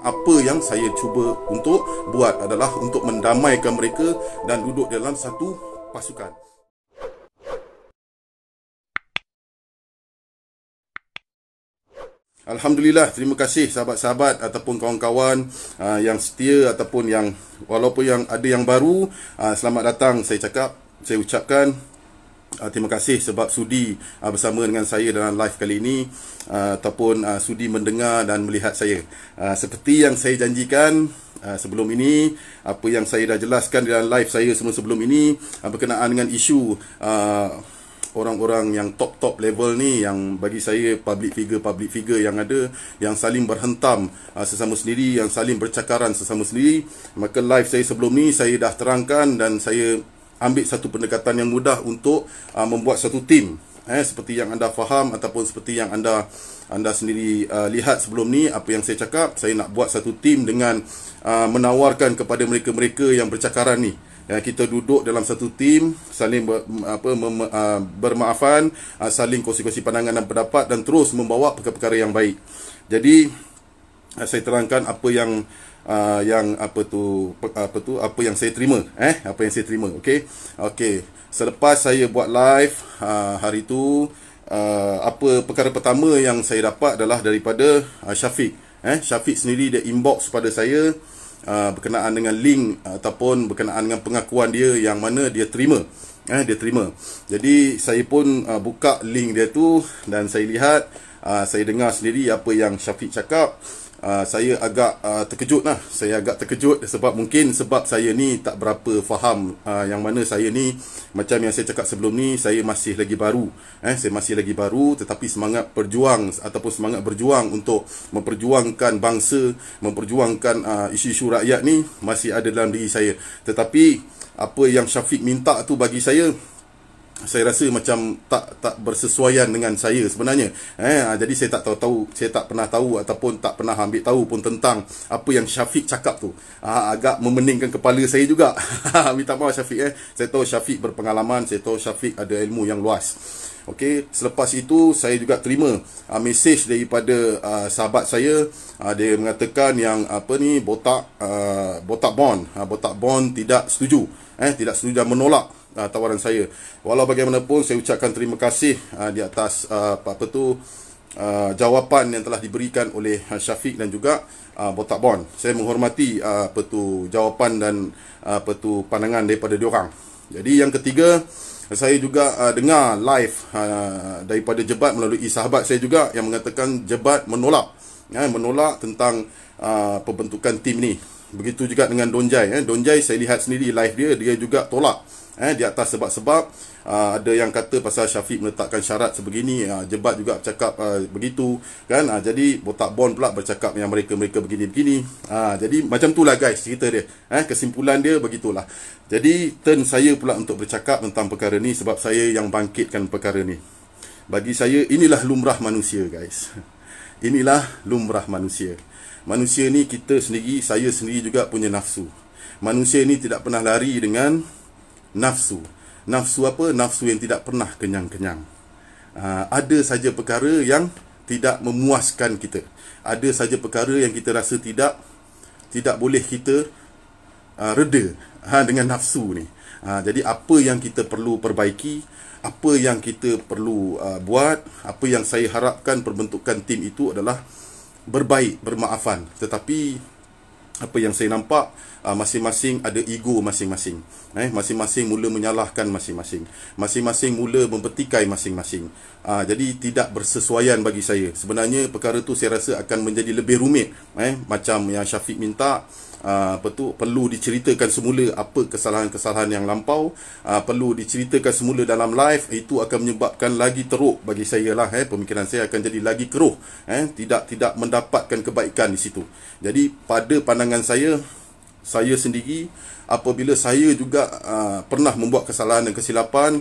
apa yang saya cuba untuk buat adalah untuk mendamaikan mereka dan duduk dalam satu pasukan. Alhamdulillah, terima kasih sahabat-sahabat ataupun kawan-kawan yang setia ataupun yang walaupun yang ada yang baru, selamat datang saya ucapkan terima kasih sebab sudi bersama dengan saya dalam live kali ini ataupun sudi mendengar dan melihat saya. Seperti yang saya janjikan sebelum ini, apa yang saya dah jelaskan dalam live saya sebelum ini berkenaan dengan isu orang-orang yang top level ni, yang bagi saya public figure yang ada, yang saling berhentam sesama sendiri, yang saling bercakaran sesama sendiri. Maka live saya sebelum ni saya dah terangkan dan saya ambil satu pendekatan yang mudah untuk membuat satu tim. Seperti yang anda faham ataupun seperti yang anda sendiri lihat sebelum ni, apa yang saya cakap, saya nak buat satu tim dengan menawarkan kepada mereka-mereka yang bercakaran ni, kita duduk dalam satu tim, saling bermaafan, saling kongsi-kongsi pandangan dan pendapat dan terus membawa perkara-perkara yang baik. Jadi saya terangkan apa yang saya terima, apa yang saya terima. Okey. Selepas saya buat live hari tu, apa perkara pertama yang saya dapat adalah daripada Syafiq. Syafiq sendiri dia inbox pada saya berkenaan dengan link ataupun berkenaan dengan pengakuan dia yang mana dia terima. Dia terima. Jadi saya pun buka link dia tu dan saya lihat, saya dengar sendiri apa yang Syafiq cakap. Saya agak terkejut lah. Saya agak terkejut sebab saya ni tak berapa faham, yang mana saya ni, macam yang saya cakap sebelum ni, saya masih lagi baru. Saya masih lagi baru, tetapi semangat berjuang ataupun semangat berjuang untuk memperjuangkan bangsa, memperjuangkan isu-isu rakyat ni masih ada dalam diri saya. Tetapi apa yang Syafiq minta tu bagi saya rasa macam tak bersesuaian dengan saya sebenarnya. Jadi saya tak pernah tahu ataupun tak pernah ambil tahu pun tentang apa yang Syafiq cakap tu. Agak memeningkan kepala saya juga. Minta maaf Syafiq. Saya tahu Syafiq berpengalaman, saya tahu Syafiq ada ilmu yang luas. Okey, selepas itu saya juga terima mesej daripada sahabat saya. Dia mengatakan yang Botak Bond tidak setuju. Tidak setuju dan menolak tawaran saya. Walau bagaimanapun saya ucapkan terima kasih di atas jawapan yang telah diberikan oleh Syafiq dan juga Botak Bond. Saya menghormati jawapan dan pandangan daripada diorang. Jadi yang ketiga, saya juga dengar live daripada Jebat melalui sahabat saya juga yang mengatakan Jebat menolak tentang pembentukan tim ni. Begitu juga dengan Donjai. Donjai saya lihat sendiri live dia juga tolak di atas sebab-sebab. Ada yang kata pasal Syafiq meletakkan syarat sebegini, Jebat juga bercakap begitu kan. Jadi Botak Bond pula bercakap yang mereka begini-begini. Jadi macam itulah guys cerita dia. Kesimpulan dia begitulah. Jadi turn saya pula untuk bercakap tentang perkara ni sebab saya yang bangkitkan perkara ni. Bagi saya inilah lumrah manusia guys. Inilah lumrah manusia. Manusia ni kita sendiri, saya sendiri juga punya nafsu. Manusia ni tidak pernah lari dengan nafsu. Nafsu apa? Nafsu yang tidak pernah kenyang-kenyang. Ada saja perkara yang tidak memuaskan kita. Ada saja perkara yang kita rasa tidak boleh kita reda dengan nafsu ni. Jadi apa yang kita perlu perbaiki, apa yang kita perlu buat, apa yang saya harapkan perbentukan tim itu adalah berbaik, bermaafan. Tetapi apa yang saya nampak, masing-masing ada ego masing-masing. Masing-masing mula menyalahkan masing-masing. Masing-masing mula membetikai masing-masing. Jadi tidak bersesuaian bagi saya. Sebenarnya perkara tu saya rasa akan menjadi lebih rumit. Macam yang Syafiq minta, perlu diceritakan semula apa kesalahan-kesalahan yang lampau, perlu diceritakan semula dalam live. Itu akan menyebabkan lagi teruk bagi saya lah. Pemikiran saya akan jadi lagi keruh. Tidak mendapatkan kebaikan di situ. Jadi pada pandangan saya sendiri, apabila saya juga pernah membuat kesalahan dan kesilapan,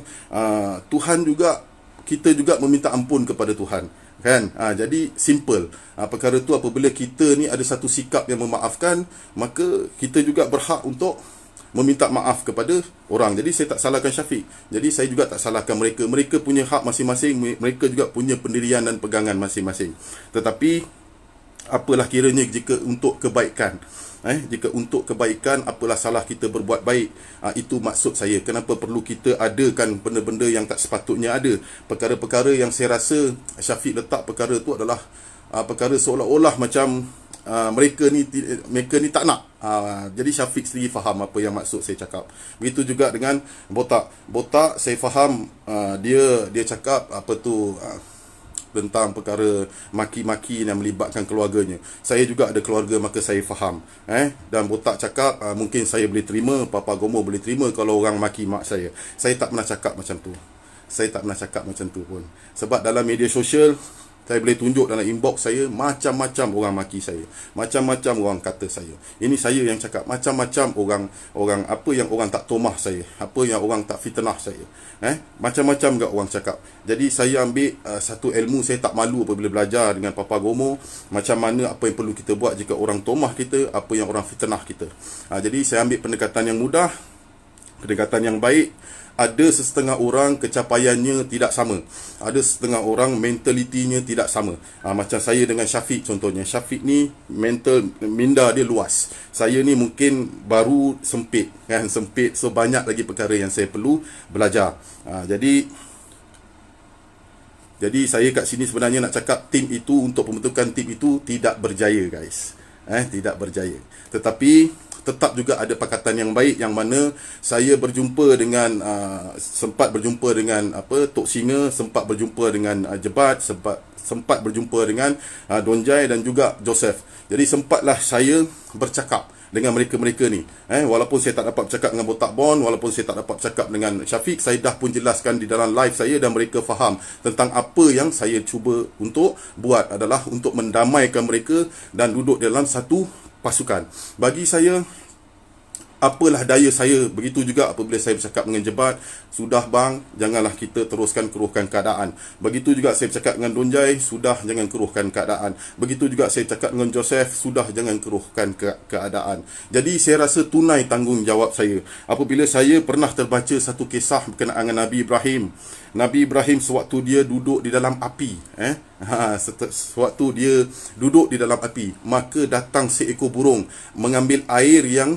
kita juga meminta ampun kepada Tuhan, kan? Jadi simple. Perkara tu apabila kita ni ada satu sikap yang memaafkan, maka kita juga berhak untuk meminta maaf kepada orang. Jadi saya tak salahkan Syafiq. Jadi saya juga tak salahkan mereka. Mereka punya hak masing-masing. Mereka juga punya pendirian dan pegangan masing-masing. Tetapi apalah kiranya jika untuk kebaikan. Jika untuk kebaikan, apalah salah kita berbuat baik. Itu maksud saya. Kenapa perlu kita adakan benda-benda yang tak sepatutnya ada. Perkara-perkara yang saya rasa Syafiq letak perkara tu adalah perkara seolah-olah macam mereka ni tak nak. Jadi Syafiq sendiri faham apa yang maksud saya cakap. Begitu juga dengan Botak saya faham dia cakap apa tu tentang perkara maki-maki yang melibatkan keluarganya. Saya juga ada keluarga, maka saya faham. Dan Botak cakap mungkin saya boleh terima, Papa Gomo boleh terima kalau orang maki mak saya. Saya tak pernah cakap macam tu. Saya tak pernah cakap macam tu pun. Sebab dalam media sosial, saya boleh tunjuk dalam inbox saya, macam-macam orang maki saya, macam-macam orang kata saya. Ini saya yang cakap. Macam-macam orang apa yang orang tak tomah saya, apa yang orang tak fitnah saya. Macam-macam juga orang cakap. Jadi saya ambil satu ilmu. Saya tak malu apabila belajar dengan Papa Gomo macam mana apa yang perlu kita buat jika orang tomah kita, apa yang orang fitnah kita. Jadi saya ambil pendekatan yang mudah, pendekatan yang baik. Ada setengah orang kecapaiannya tidak sama. Ada setengah orang mentalitinya tidak sama. Macam saya dengan Syafiq contohnya. Syafiq ni minda dia luas. Saya ni mungkin baru sempit. Sempit. So banyak lagi perkara yang saya perlu belajar. Jadi saya kat sini sebenarnya nak cakap tim itu, untuk pembentukan tim itu tidak berjaya guys. Tidak berjaya. Tetapi tetap juga ada pakatan yang baik, yang mana saya berjumpa dengan sempat berjumpa dengan Tok Singa, sempat berjumpa dengan Jebat, sempat berjumpa dengan Donjai dan juga Joseph. Jadi sempatlah saya bercakap dengan mereka-mereka ni. Walaupun saya tak dapat bercakap dengan Botak Bon, walaupun saya tak dapat bercakap dengan Syafiq, saya dah pun jelaskan di dalam live saya dan mereka faham tentang apa yang saya cuba untuk buat adalah untuk mendamaikan mereka dan duduk dalam satu pasukan. Bagi saya, apalah daya saya. Begitu juga apabila saya bercakap dengan Jebat, sudah bang, janganlah kita teruskan keruhkan keadaan. Begitu juga saya bercakap dengan Donjai, sudah jangan keruhkan keadaan. Begitu juga saya bercakap dengan Joseph, sudah jangan keruhkan keadaan. Jadi saya rasa tunai tanggungjawab saya. Apabila saya pernah terbaca satu kisah berkenaan dengan Nabi Ibrahim. Nabi Ibrahim sewaktu dia duduk di dalam api, sewaktu dia duduk di dalam api, maka datang seekor burung mengambil air yang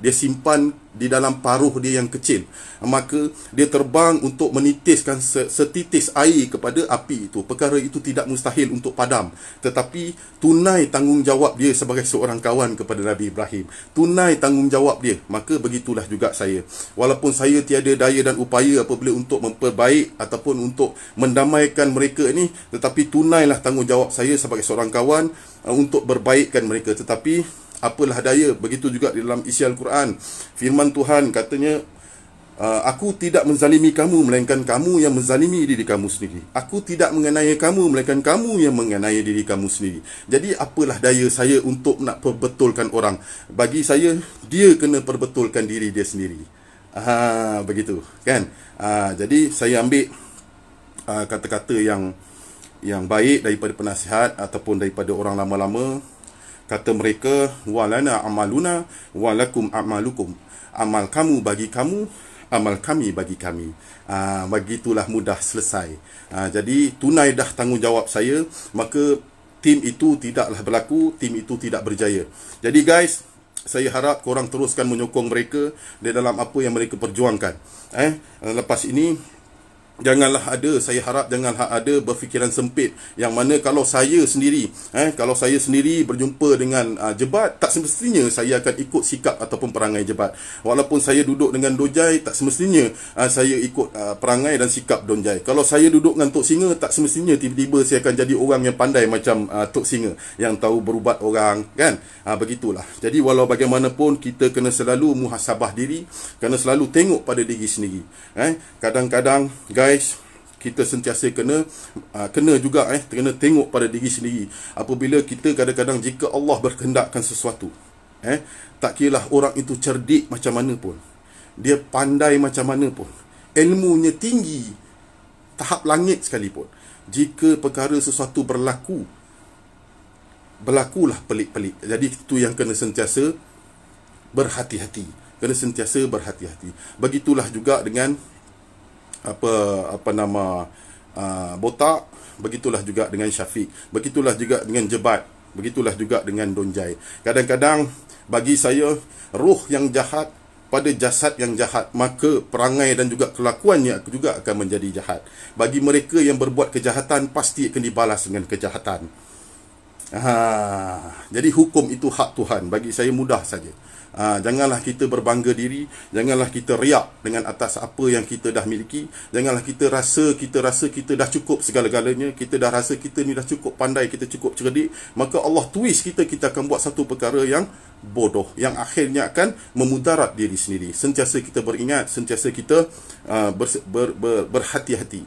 dia simpan di dalam paruh dia yang kecil. Maka dia terbang untuk menitiskan setitis air kepada api itu. Perkara itu tidak mustahil untuk padam. Tetapi tunai tanggungjawab dia sebagai seorang kawan kepada Nabi Ibrahim. Tunai tanggungjawab dia. Maka begitulah juga saya. Walaupun saya tiada daya dan upaya apabila untuk memperbaik ataupun untuk mendamaikan mereka ini, tetapi tunailah tanggungjawab saya sebagai seorang kawan untuk berbaikkan mereka. Tetapi apalah daya. Begitu juga di dalam isi Al-Quran, firman Tuhan katanya, aku tidak menzalimi kamu, melainkan kamu yang menzalimi diri kamu sendiri. Aku tidak menganiaya kamu, melainkan kamu yang menganiaya diri kamu sendiri. Jadi apalah daya saya untuk nak perbetulkan orang. Bagi saya, dia kena perbetulkan diri dia sendiri. Begitu kan. Jadi saya ambil kata-kata yang baik daripada penasihat ataupun daripada orang lama-lama. Kata mereka, walana amaluna walakum amalukum. Amal kamu bagi kamu, amal kami bagi kami. Begitulah mudah selesai. Jadi tunai dah tanggungjawab saya, maka tim itu tidaklah berlaku, tim itu tidak berjaya. Jadi guys, saya harap korang teruskan menyokong mereka di dalam apa yang mereka perjuangkan. Lepas ini, janganlah ada, saya harap janganlah ada berfikiran sempit yang mana kalau saya sendiri berjumpa dengan Jebat, tak semestinya saya akan ikut sikap ataupun perangai Jebat. Walaupun saya duduk dengan Donjai, tak semestinya saya ikut perangai dan sikap Donjai. Kalau saya duduk dengan Tok Singa, tak semestinya tiba-tiba saya akan jadi orang yang pandai macam Tok Singa, yang tahu berubat orang, kan. Begitulah. Jadi walau bagaimanapun, kita kena selalu muhasabah diri, kena selalu tengok pada diri sendiri. Kadang-kadang guys, kita sentiasa kena juga kena tengok pada diri sendiri. Apabila kita kadang-kadang, jika Allah berkehendakkan sesuatu, tak kiralah orang itu cerdik macam mana pun, dia pandai macam mana pun, ilmunya tinggi tahap langit sekalipun, jika perkara sesuatu berlakulah pelik-pelik. Jadi itu yang kena sentiasa berhati-hati. Kena sentiasa berhati-hati. Begitulah juga dengan Botak, begitulah juga dengan Syafiq, begitulah juga dengan Jebat. Begitulah juga dengan Donjai. Kadang-kadang bagi saya, roh yang jahat pada jasad yang jahat, maka perangai dan juga kelakuannya juga akan menjadi jahat. Bagi mereka yang berbuat kejahatan, pasti akan dibalas dengan kejahatan. Jadi hukum itu hak Tuhan. Bagi saya mudah saja. Janganlah kita berbangga diri, janganlah kita riak dengan atas apa yang kita dah miliki, janganlah kita rasa kita dah cukup segala-galanya, kita dah rasa kita ni dah cukup pandai, kita cukup cerdik, maka Allah twist kita akan buat satu perkara yang bodoh, yang akhirnya akan memudarat diri sendiri. Sentiasa kita beringat, sentiasa kita berhati-hati.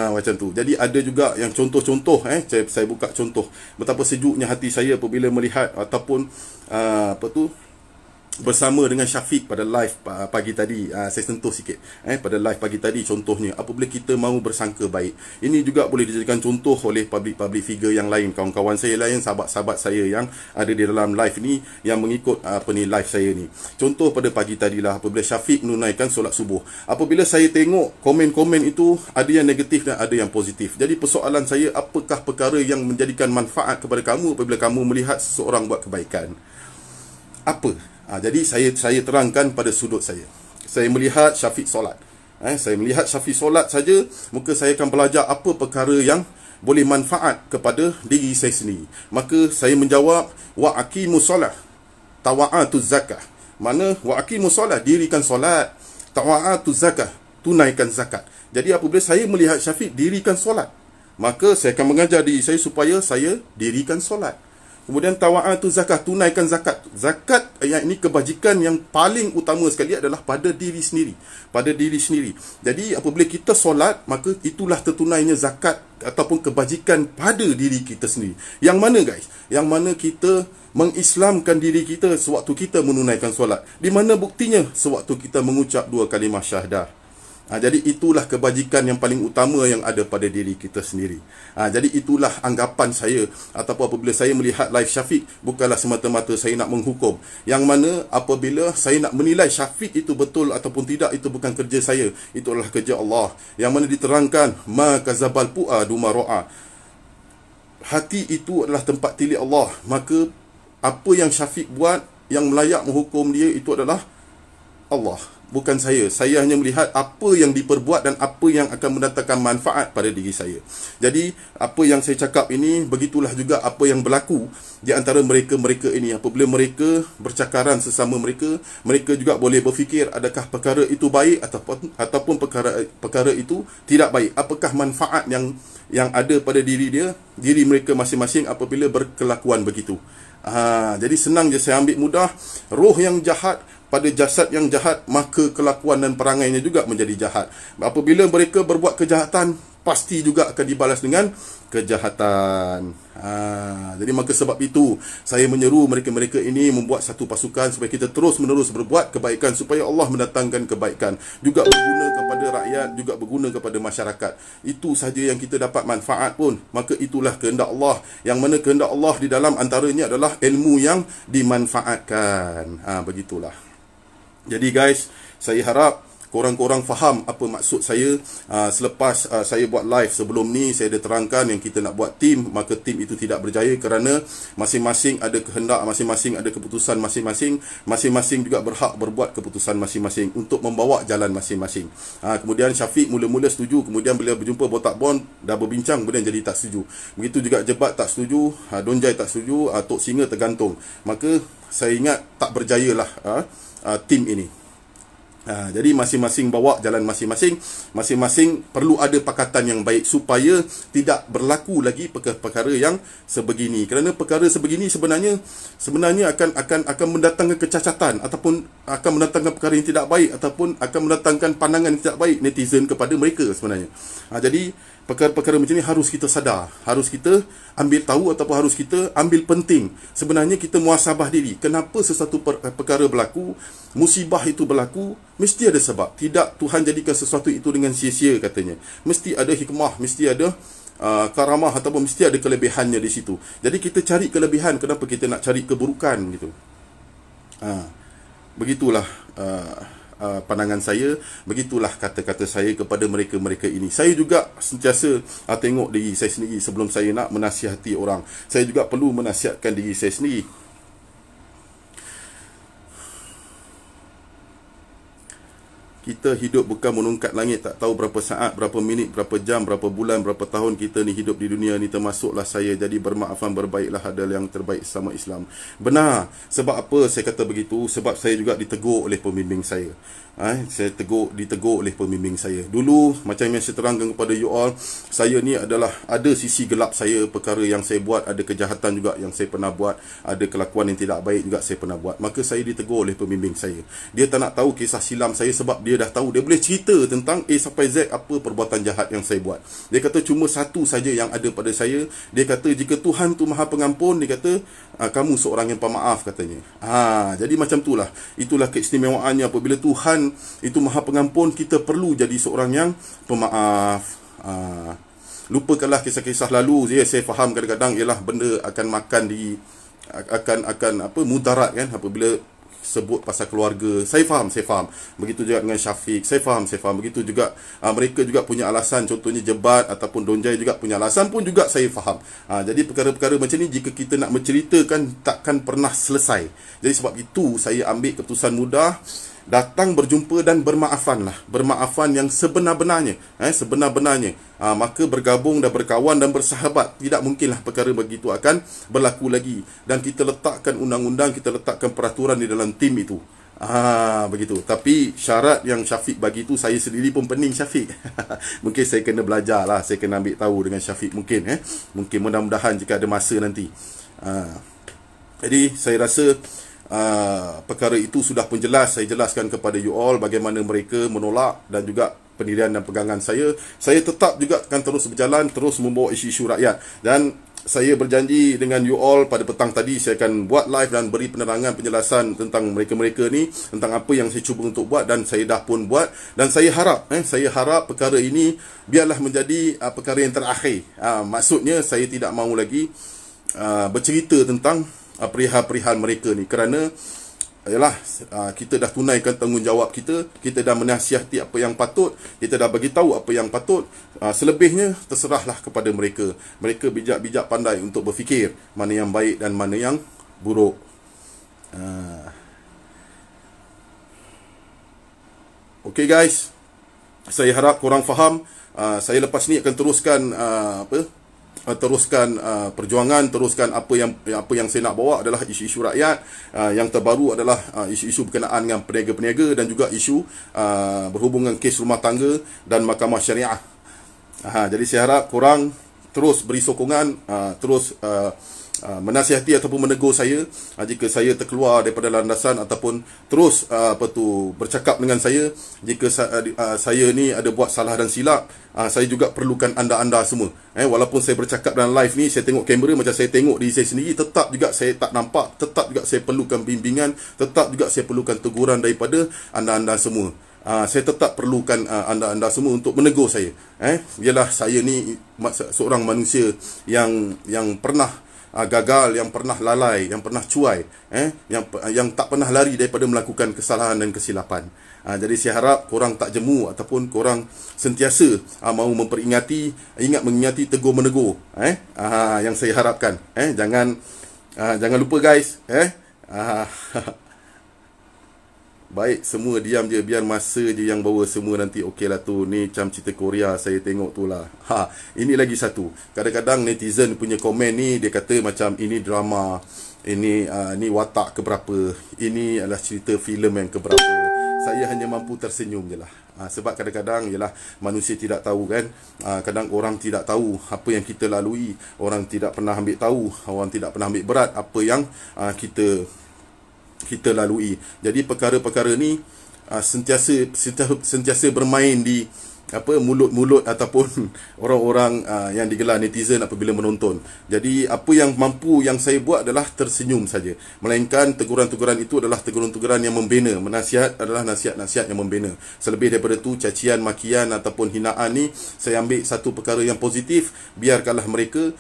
Macam tu. Jadi ada juga yang contoh-contoh, saya buka contoh betapa sejuknya hati saya apabila melihat ataupun bersama dengan Syafiq pada live pagi tadi. Saya sentuh sikit pada live pagi tadi. Contohnya, apabila kita mahu bersangka baik, ini juga boleh dijadikan contoh oleh public figure yang lain, kawan-kawan saya lain, sahabat-sahabat saya yang ada di dalam live ni, yang mengikut live saya ni. Contoh pada pagi tadi lah, apabila Syafiq menunaikan solat subuh, apabila saya tengok komen-komen itu, ada yang negatif dan ada yang positif. Jadi persoalan saya, apakah perkara yang menjadikan manfaat kepada kamu apabila kamu melihat seseorang buat kebaikan? Apa? Jadi saya terangkan pada sudut saya. Saya melihat Syafiq solat. Saya melihat Syafiq solat saja, maka saya akan belajar apa perkara yang boleh manfaat kepada diri saya sendiri. Maka saya menjawab, wa aqimus solah, tawa'atuz zakah. Mana wa aqimus solah, dirikan solat, tawa'atuz zakah, tunaikan zakat. Jadi apabila saya melihat Syafiq dirikan solat, maka saya akan mengajar diri saya supaya saya dirikan solat. Kemudian tawa'atu zakat, tunaikan zakat. Zakat yang ini kebajikan yang paling utama sekali adalah pada diri sendiri. Pada diri sendiri. Jadi apabila kita solat, maka itulah tertunainya zakat ataupun kebajikan pada diri kita sendiri. Yang mana guys? Yang mana kita mengislamkan diri kita sewaktu kita menunaikan solat. Di mana buktinya? Sewaktu kita mengucap 2 kalimah syahadah. Jadi itulah kebajikan yang paling utama yang ada pada diri kita sendiri. Jadi itulah anggapan saya, ataupun apabila saya melihat live Syafiq, bukanlah semata-mata saya nak menghukum. Yang mana apabila saya nak menilai Syafiq itu betul ataupun tidak, itu bukan kerja saya, itu adalah kerja Allah. Yang mana diterangkan, ma kazabal fuadu ma ra'a. Hati itu adalah tempat tilik Allah. Maka apa yang Syafiq buat, yang layak menghukum dia itu adalah Allah, bukan saya. Saya hanya melihat apa yang diperbuat dan apa yang akan mendatangkan manfaat pada diri saya. Jadi apa yang saya cakap ini, begitulah juga apa yang berlaku di antara mereka-mereka ini. Apabila mereka bercakaran sesama mereka, mereka juga boleh berfikir adakah perkara itu baik ataupun perkara itu tidak baik. Apakah manfaat yang ada pada diri mereka masing-masing apabila berkelakuan begitu. Jadi senang je saya ambil mudah. Roh yang jahat pada jasad yang jahat, maka kelakuan dan perangainya juga menjadi jahat. Apabila mereka berbuat kejahatan, pasti juga akan dibalas dengan kejahatan. Jadi maka sebab itu saya menyeru mereka-mereka ini membuat satu pasukan supaya kita terus-menerus berbuat kebaikan, supaya Allah mendatangkan kebaikan, juga berguna kepada rakyat, juga berguna kepada masyarakat. Itu saja yang kita dapat manfaat pun. Maka itulah kehendak Allah, yang mana kehendak Allah di dalam antaranya adalah ilmu yang dimanfaatkan. Begitulah. Jadi guys, saya harap korang-korang faham apa maksud saya. Selepas saya buat live sebelum ni, saya ada terangkan yang kita nak buat tim, maka tim itu tidak berjaya kerana masing-masing ada kehendak, masing-masing ada keputusan masing-masing, masing-masing juga berhak berbuat keputusan masing-masing untuk membawa jalan masing-masing. Kemudian Syafiq mula-mula setuju, kemudian bila berjumpa Botak Bon dah berbincang, kemudian jadi tak setuju. Begitu juga Jebat tak setuju, Donjai tak setuju, Tok Singa tergantung. Maka saya ingat tak berjayalah tim ini. Jadi masing-masing bawa jalan masing-masing. Masing-masing perlu ada pakatan yang baik supaya tidak berlaku lagi perkara yang sebegini. Kerana perkara sebegini sebenarnya akan mendatangkan kecacatan, ataupun akan mendatangkan perkara yang tidak baik, ataupun akan mendatangkan pandangan yang tidak baik netizen kepada mereka sebenarnya. Jadi perkara-perkara macam ni harus kita sadar, harus kita ambil tahu, ataupun harus kita ambil penting. Sebenarnya kita muhasabah diri. Kenapa sesuatu perkara berlaku, musibah itu berlaku, mesti ada sebab. Tidak Tuhan jadikan sesuatu itu dengan sia-sia katanya. Mesti ada hikmah, mesti ada karamah, ataupun mesti ada kelebihannya di situ. Jadi kita cari kelebihan, kenapa kita nak cari keburukan gitu. Begitulah pandangan saya, begitulah kata-kata saya kepada mereka-mereka ini. Saya juga sentiasa tengok diri saya sendiri sebelum saya nak menasihati orang. Saya juga perlu menasihatkan diri saya sendiri. Kita hidup bukan menungkat langit, tak tahu berapa saat, berapa minit, berapa jam, berapa bulan, berapa tahun kita ni hidup di dunia ni, termasuklah saya. Jadi bermaafan, berbaiklah, adalah yang terbaik sama Islam. Benar. Sebab apa saya kata begitu? Sebab saya juga ditegur oleh pembimbing saya. Saya ditegur oleh pembimbing saya. Dulu, macam yang saya terangkan kepada you all, saya ni adalah ada sisi gelap saya, perkara yang saya buat, ada kejahatan juga yang saya pernah buat, ada kelakuan yang tidak baik juga saya pernah buat. Maka saya ditegur oleh pembimbing saya. Dia tak nak tahu kisah silam saya sebab dia dah tahu. Dia boleh cerita tentang A sampai Z apa perbuatan jahat yang saya buat. Dia kata cuma satu saja yang ada pada saya. Dia kata jika Tuhan tu Maha Pengampun, dia kata kamu seorang yang pemaaf, katanya. Jadi macam itulah. Itulah keistimewaannya apabila Tuhan itu Maha Pengampun, kita perlu jadi seorang yang pemaaf. Lupakanlah kisah-kisah lalu. Saya faham kadang-kadang ialah benda akan makan di akan mudarat kan apabila sebut pasal keluarga. Saya faham. Begitu juga dengan Syafiq. Saya faham. Begitu juga mereka juga punya alasan. Contohnya Jebat ataupun Donjai juga punya alasan pun juga saya faham. Jadi perkara-perkara macam ni jika kita nak menceritakan takkan pernah selesai. Jadi sebab itu saya ambil keputusan mudah, datang berjumpa dan bermaafanlah. Bermaafan yang sebenar-benarnya. Maka bergabung dan berkawan dan bersahabat. Tidak mungkinlah perkara begitu akan berlaku lagi. Dan kita letakkan undang-undang, kita letakkan peraturan di dalam tim itu. Begitu. Tapi syarat yang Syafiq bagi itu, saya sendiri pun pening Syafiq. Mungkin saya kena belajar lah. Saya kena ambil tahu dengan Syafiq mungkin. Mungkin mudah-mudahan jika ada masa nanti. Jadi saya rasa perkara itu sudah pun jelas. Saya jelaskan kepada you all bagaimana mereka menolak dan juga pendirian dan pegangan saya. Saya tetap juga akan terus berjalan, terus membawa isu-isu rakyat. Dan saya berjanji dengan you all pada petang tadi saya akan buat live dan beri penerangan, penjelasan tentang mereka-mereka ni, tentang apa yang saya cuba untuk buat dan saya dah pun buat. Dan saya harap perkara ini biarlah menjadi perkara yang terakhir. Maksudnya saya tidak mahu lagi bercerita tentang perihal-perihal mereka ni, kerana kita dah tunaikan tanggungjawab kita, kita dah menasihati apa yang patut, kita dah bagi tahu apa yang patut. Selebihnya terserahlah kepada mereka. Mereka bijak-bijak pandai untuk berfikir mana yang baik dan mana yang buruk. Okay guys, saya harap korang faham. Saya lepas ni akan teruskan perjuangan, teruskan apa yang saya nak bawa adalah isu-isu rakyat. Yang terbaru adalah isu-isu berkenaan dengan peniaga-peniaga dan juga isu berhubungan kes rumah tangga dan mahkamah syariah. Jadi saya harap korang terus beri sokongan, terus menasihati ataupun menegur saya jika saya terkeluar daripada landasan, ataupun terus bercakap dengan saya jika saya ni ada buat salah dan silap. Saya juga perlukan anda-anda semua. Walaupun saya bercakap dalam live ni, saya tengok kamera macam saya tengok diri saya sendiri, tetap juga saya tak nampak, tetap juga saya perlukan bimbingan, tetap juga saya perlukan teguran daripada anda-anda semua. Saya tetap perlukan anda-anda semua untuk menegur saya. Biarlah saya ni seorang manusia yang pernah gagal, yang pernah lalai, yang pernah cuai, yang tak pernah lari daripada melakukan kesalahan dan kesilapan. Jadi saya harap korang tak jemu ataupun korang sentiasa mahu mengingati, tegur menegur. Yang saya harapkan. Jangan lupa guys. Baik, semua diam je, biar masa je yang bawa semua nanti. Okey lah tu, ni macam cerita Korea saya tengok tu lah. Ini lagi satu. Kadang-kadang netizen punya komen ni, dia kata macam ini drama, ini watak keberapa, ini adalah cerita filem yang keberapa. Saya hanya mampu tersenyum je lah. Sebab kadang-kadang ialah manusia tidak tahu kan. Kadang orang tidak tahu apa yang kita lalui. Orang tidak pernah ambil tahu, orang tidak pernah ambil berat apa yang kita lalui. Jadi perkara-perkara ni sentiasa bermain di mulut-mulut ataupun orang-orang yang digelar netizen apabila menonton. Jadi apa yang mampu yang saya buat adalah tersenyum saja. Melainkan teguran-teguran itu adalah teguran-teguran yang membina. Menasihat adalah nasihat-nasihat yang membina. Selebih daripada itu, cacian, makian ataupun hinaan ni, saya ambil satu perkara yang positif. Biarkanlah mereka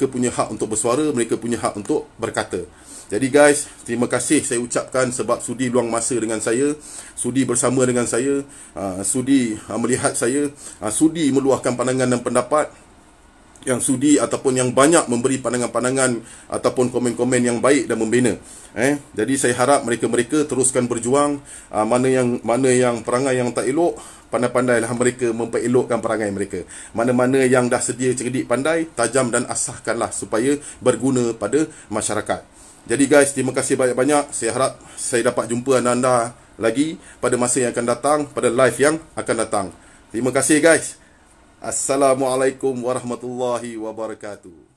punya hak untuk bersuara, mereka punya hak untuk berkata. Jadi guys, terima kasih saya ucapkan sebab sudi luang masa dengan saya, sudi bersama dengan saya, sudi melihat saya, sudi meluahkan pandangan dan pendapat, yang sudi ataupun yang banyak memberi pandangan-pandangan ataupun komen-komen yang baik dan membina. Jadi saya harap mereka-mereka teruskan berjuang. Mana yang perangai yang tak elok, pandai-pandailah mereka memperelokkan perangai mereka. Mana-mana yang dah sedia cerdik pandai, tajam dan asahkanlah supaya berguna pada masyarakat. Jadi guys, terima kasih banyak-banyak. Saya harap saya dapat jumpa anda lagi pada masa yang akan datang, pada live yang akan datang. Terima kasih guys. Assalamualaikum warahmatullahi wabarakatuh.